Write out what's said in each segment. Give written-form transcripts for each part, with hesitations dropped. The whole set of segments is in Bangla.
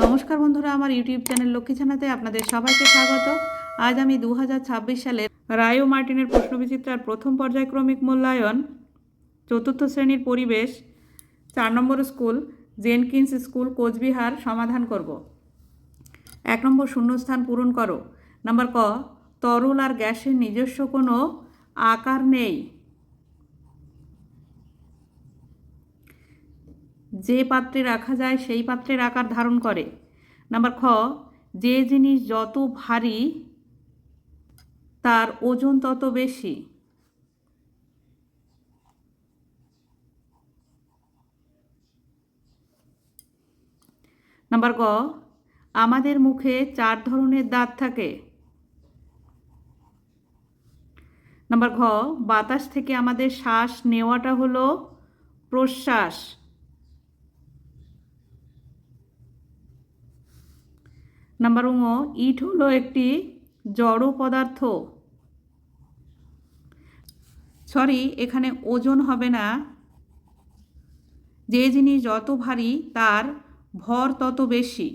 নমস্কার বন্ধুরা, আমার ইউটিউব চ্যানেল লক্ষ্মী ছানাতে আপনাদের সবাইকে স্বাগত। আজ আমি 2026 সালের রায় ও মার্টিনের প্রশ্নবিচিত্রার প্রথম পর্যায়ক্রমিক মূল্যায়ন চতুর্থ শ্রেণীর পরিবেশ 4 নম্বর স্কুল জেনকিন্স স্কুল কোচবিহার সমাধান করব। 1 নম্বর শূন্যস্থান পূরণ করো। নাম্বার ক, তরল আর গ্যাসের নিজস্ব কোনো আকার নেই। যে পাত্রে রাখা যায় সেই পাত্রের আকার ধারণ করে। নাম্বার খ, যে জিনিস যত ভারী তার ওজন তত বেশি। নাম্বার গ, আমাদের মুখে 4 ধরনের দাঁত থাকে। নাম্বার ঘ, বাতাস থেকে আমাদের শ্বাস নেওয়াটা হলো প্রশ্বাস। নাম্বার ঙ, ইট হলো একটি জড় পদার্থ। সরি, এখানে ওজন হবে না। যে জিনিস যত ভারী তার ভর তত বেশি।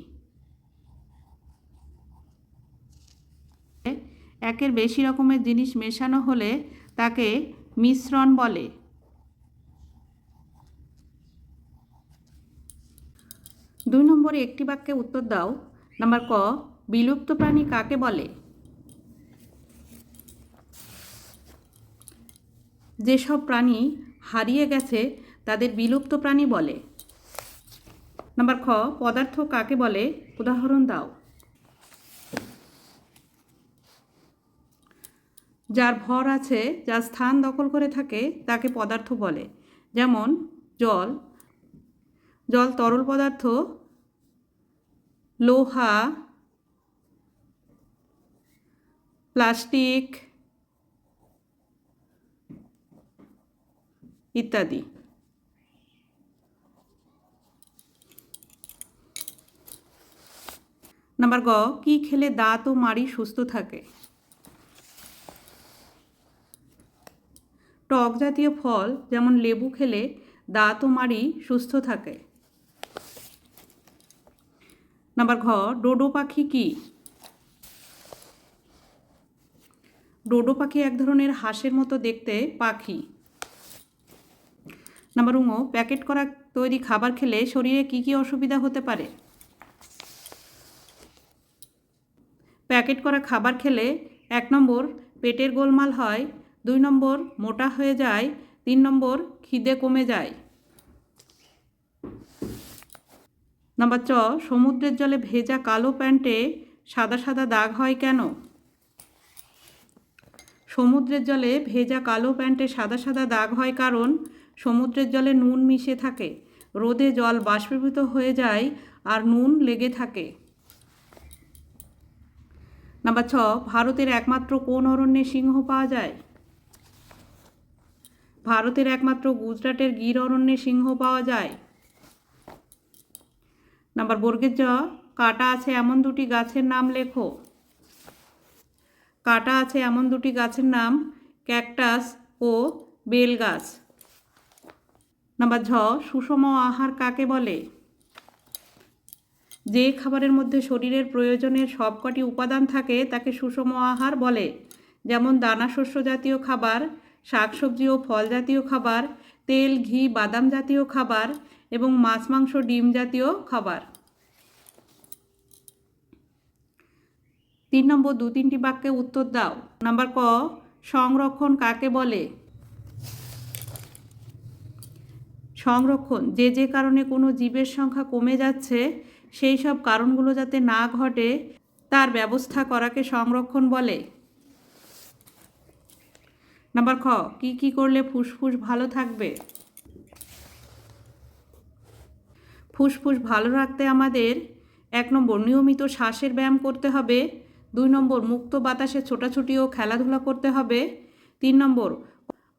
একের বেশি রকমের জিনিস মেশানো হলে তাকে মিশ্রণ বলে। 2 নম্বরে একটি বাক্যে উত্তর দাও। নাম্বার ক, বিলুপ্ত প্রাণী কাকে বলে? যেসব প্রাণী হারিয়ে গেছে তাদের বিলুপ্ত প্রাণী বলে। নাম্বার খ, পদার্থ কাকে বলে? উদাহরণ দাও। যার ভর আছে, যার স্থান দখল করে থাকে তাকে পদার্থ বলে। যেমন জল। জল তরল পদার্থ, লোহা, প্লাস্টিক ইত্যাদি। নাম্বার গ, কি খেলে দাঁত ও মাড়ি সুস্থ থাকে? টক জাতীয় ফল যেমন লেবু খেলে দাঁত ও মাড়ি সুস্থ থাকে। নাম্বার ঘ, ডোডো পাখি কি? ডোডো পাখি এক ধরনের হাঁসের মতো দেখতে পাখি। নাম্বার ঙ, প্যাকেট করা তৈরি খাবার খেলে শরীরে কি কি অসুবিধা হতে পারে? প্যাকেট করা খাবার খেলে 1 নম্বর পেটের গোলমাল হয়, 2 নম্বর মোটা হয়ে যায়, 3 নম্বর খিদে কমে যায়। নাম্বার চ, সমুদ্রের জলে ভেজা কালো প্যান্টে সাদা সাদা দাগ হয় কেন? সমুদ্রের জলে ভেজা কালো প্যান্টে সাদা সাদা দাগ হয় কারণ সমুদ্রের জলে নুন মিশে থাকে। রোদে জল বাষ্পীভূত হয়ে যায় আর নুন লেগে থাকে। নাম্বার ছ, ভারতের একমাত্র কোন অরণ্যে সিংহ পাওয়া যায়? ভারতের একমাত্র গুজরাটের গির অরণ্যে সিংহ পাওয়া যায়। নাম্বার বর্গের জ, কাঁটা আছে এমন দুটি গাছের নাম লেখো। কাঁটা আছে এমন দুটি গাছের নাম ক্যাকটাস ও বেল গাছ। নাম্বার ঝ, সুষম আহার কাকে বলে? যে খাবারের মধ্যে শরীরের প্রয়োজনের সবকটি উপাদান থাকে তাকে সুষম আহার বলে। যেমন দানা শস্য জাতীয় খাবার, শাকসবজি ও ফল জাতীয় খাবার, তেল ঘি বাদাম জাতীয় খাবার এবং মাছ মাংস ডিম জাতীয় খাবার। 3 নম্বর 2-3টি বাক্যে উত্তর দাও। নাম্বার ক, সংরক্ষণ কাকে বলে? সংরক্ষণ যে যে কারণে কোনো জীবের সংখ্যা কমে যাচ্ছে সেই সব কারণগুলো যাতে না ঘটে তার ব্যবস্থা করাকে সংরক্ষণ বলে। নাম্বার খ, কি কি করলে ফুসফুস ভালো থাকবে? ফুসফুস ভালো রাখতে আমাদের 1 নম্বর নিয়মিত শ্বাসের ব্যায়াম করতে হবে, 2 নম্বর মুক্ত বাতাসে ছোটাছুটি ও খেলাধুলা করতে হবে, 3 নম্বর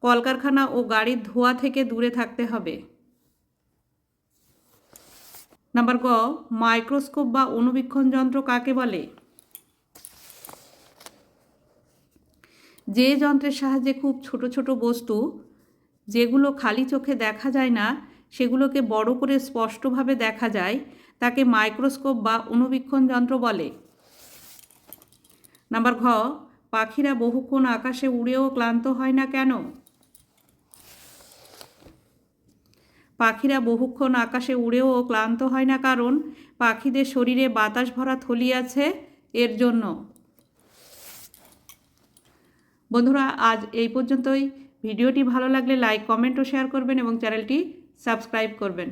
কলকারখানা ও গাড়ির ধোঁয়া থেকে দূরে থাকতে হবে। নাম্বার গ, মাইক্রোস্কোপ বা অণুবীক্ষণ যন্ত্র কাকে বলে? যে যন্ত্রের সাহায্যে খুব ছোট ছোট বস্তু যেগুলো খালি চোখে দেখা যায় না সেগুলোকে বড় করে স্পষ্টভাবে দেখা যায় তাকে মাইক্রোস্কোপ বা অণুবীক্ষণ যন্ত্র বলে। নাম্বার ঘ, পাখিরা বহুক্ষণ আকাশে উড়েও ক্লান্ত হয় না কেন? পাখিরা বহুক্ষণ আকাশে উড়েও ক্লান্ত হয় না কারণ পাখিদের শরীরে বাতাস ভরা থলি আছে, এর জন্য। বন্ধুরা, আজ এই পর্যন্তই। ভিডিওটি ভালো লাগলে লাইক, কমেন্ট ও শেয়ার করবেন এবং চ্যানেলটি সাবস্ক্রাইব করবেন।